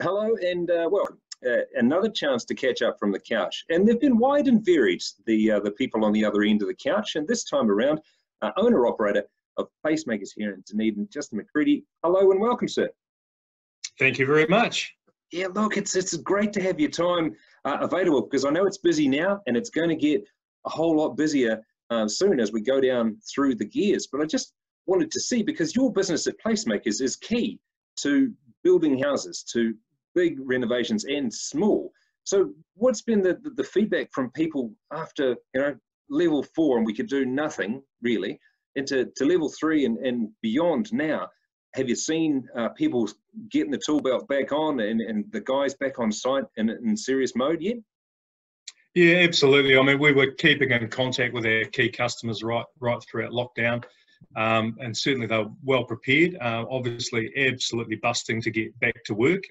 Hello and welcome. Another chance to catch up from the couch. And they've been wide and varied, the people on the other end of the couch. And this time around, owner-operator of PlaceMakers here in Dunedin, Justin Macready. Hello and welcome, sir. Thank you very much. Yeah, look, it's great to have your time available, because I know it's busy now and it's going to get a whole lot busier soon as we go down through the gears. But I just wanted to see, because your business at PlaceMakers is key to building houses, to big renovations and small. So what's been the feedback from people after, level 4 and we could do nothing really, into level 3 and beyond now? Have you seen people getting the tool belt back on and the guys back on site in serious mode yet? Yeah, absolutely. I mean, we were keeping in contact with our key customers right throughout lockdown, and certainly they were well prepared. Obviously, absolutely busting to get back to work,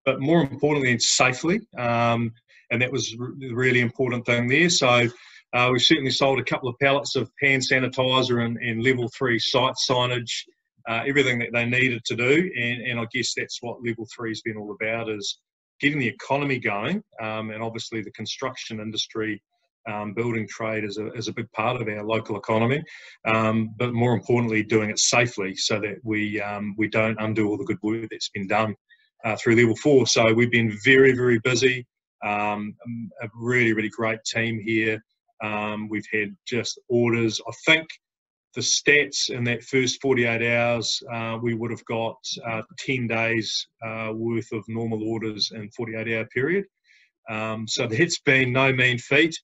but more importantly, safely. And that was the really important thing there. So we certainly sold a couple of pallets of hand sanitizer and level 3 site signage, everything that they needed to do. And I guess that's what level 3 has been all about, is getting the economy going, and obviously the construction industry, building trade is a big part of our local economy, but more importantly, doing it safely so that we don't undo all the good work that's been done through level 4. So we've been very, very busy. A really great team here. We've had just orders. I think the stats in that first 48 hours, we would have got 10 days worth of normal orders in 48-hour period. So that's been no mean feat.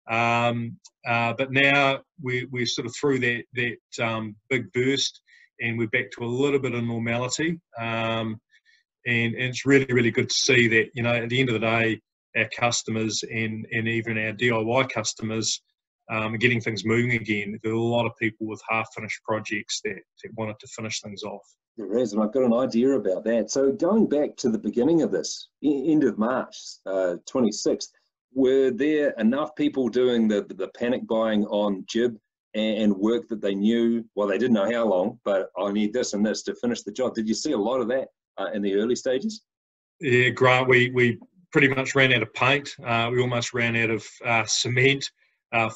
But now we're sort of through that big burst, and we're back to a little bit of normality. And it's really good to see that, at the end of the day, our customers and even our DIY customers are getting things moving again. There are a lot of people with half-finished projects that wanted to finish things off. There is, and I've got an idea about that. So going back to the beginning of this, end of March 26th, were there enough people doing the panic buying on Jib and work that they knew, well, they didn't know how long, but I need this and this to finish the job? Did you see a lot of that in the early stages? Yeah, Grant, we pretty much ran out of paint. We almost ran out of cement,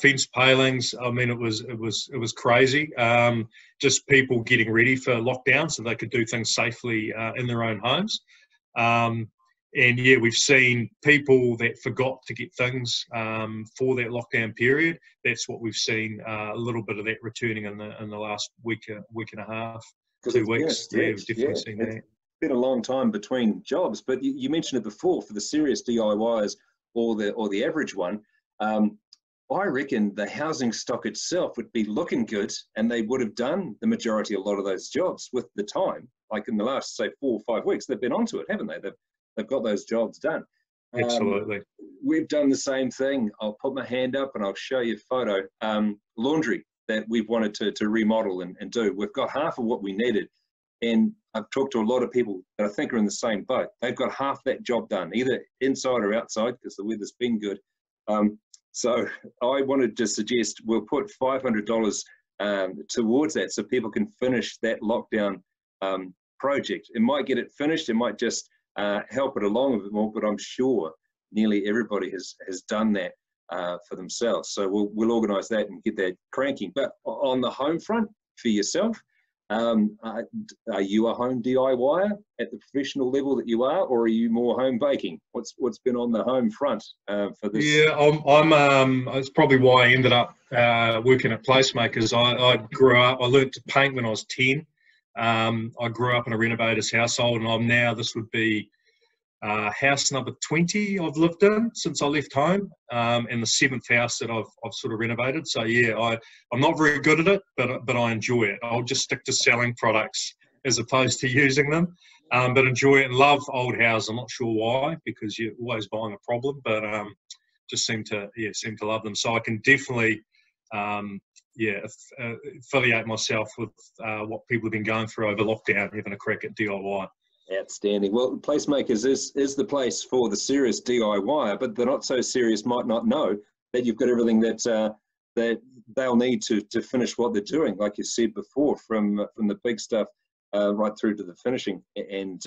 fence palings. I mean, it was crazy. Just people getting ready for lockdown so they could do things safely in their own homes. And yeah, we've seen people that forgot to get things for that lockdown period. That's what we've seen, a little bit of that returning in the last week and a half, 2 weeks. Yeah, we've definitely seen that. It's been a long time between jobs, but you mentioned it before, for the serious DIYers or the average one. I reckon the housing stock itself would be looking good, and they would have done a lot of those jobs with the time. Like in the last, say, 4 or 5 weeks, they've been onto it, haven't they? They've got those jobs done. Absolutely. We've done the same thing. I'll put my hand up and I'll show you a photo. Laundry that we've wanted to remodel and do. We've got half of what we needed. And I've talked to a lot of people that I think are in the same boat. They've got half that job done, either inside or outside, because the weather's been good. So I wanted to suggest we'll put $500 towards that so people can finish that lockdown project. It might get it finished, it might just help it along a bit more, but I'm sure nearly everybody has done that for themselves. So we'll organise that and get that cranking. But on the home front, for yourself, are you a home DIYer at the professional level that you are, or are you more home baking? What's been on the home front for this? Yeah, I'm it's probably why I ended up working at PlaceMakers. I grew up, I learned to paint when I was 10. I grew up in a renovator's household, and this would be house number 20 I've lived in since I left home, and the 7th house that I've sort of renovated. So yeah, I'm not very good at it, but I enjoy it. I'll just stick to selling products as opposed to using them, but enjoy it and love old houses. I'm not sure why, because you're always buying a problem, but just seem to love them. So I can definitely affiliate myself with what people have been going through over lockdown, having a crack at DIY. Outstanding. Well, PlaceMakers is the place for the serious DIYer, but the not so serious might not know that you've got everything that they'll need to finish what they're doing, like you said before, from the big stuff right through to the finishing. And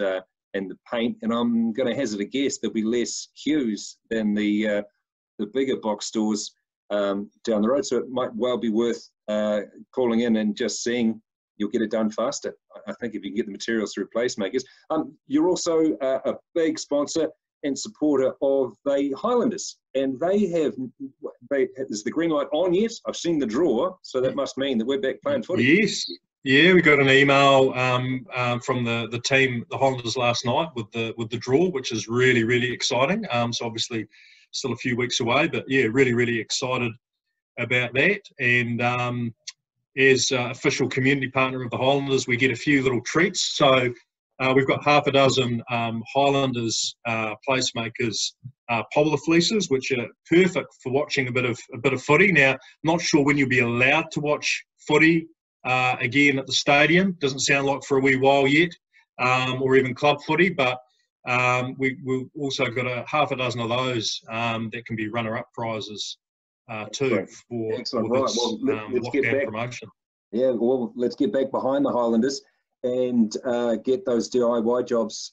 and the paint, and I'm going to hazard a guess there'll be less queues than the bigger box stores down the road. So it might well be worth calling in and just seeing. You'll get it done faster, I think, if you can get the materials through PlaceMakers. You're also a big sponsor and supporter of the Highlanders, and is the green light on yet? I've seen the draw, so that must mean that we're back playing footy. Yes, yeah, we got an email from the team, the Highlanders, last night with the draw, which is really, really exciting. So obviously still a few weeks away, but yeah, really, really excited about that. And as official community partner of the Highlanders, we get a few little treats. So we've got half a dozen Highlanders PlaceMakers polar fleeces, which are perfect for watching a bit of footy. Now, not sure when you'll be allowed to watch footy again at the stadium. Doesn't sound like for a wee while yet, or even club footy. But we've also got half a dozen of those that can be runner-up prizes too for this lockdown promotion. Yeah, well, let's get back behind the Highlanders and get those DIY jobs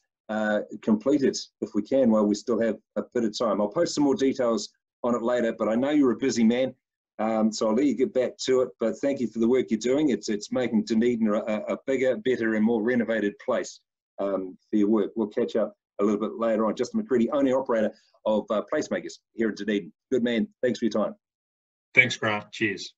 completed if we can while we still have a bit of time. I'll post some more details on it later, but I know you're a busy man, so I'll let you get back to it. But thank you for the work you're doing. It's making Dunedin a bigger, better and more renovated place for your work. We'll catch up a little bit later on. Justin Macready, owner operator of PlaceMakers here in Dunedin. Good man. Thanks for your time. Thanks, Grant. Cheers.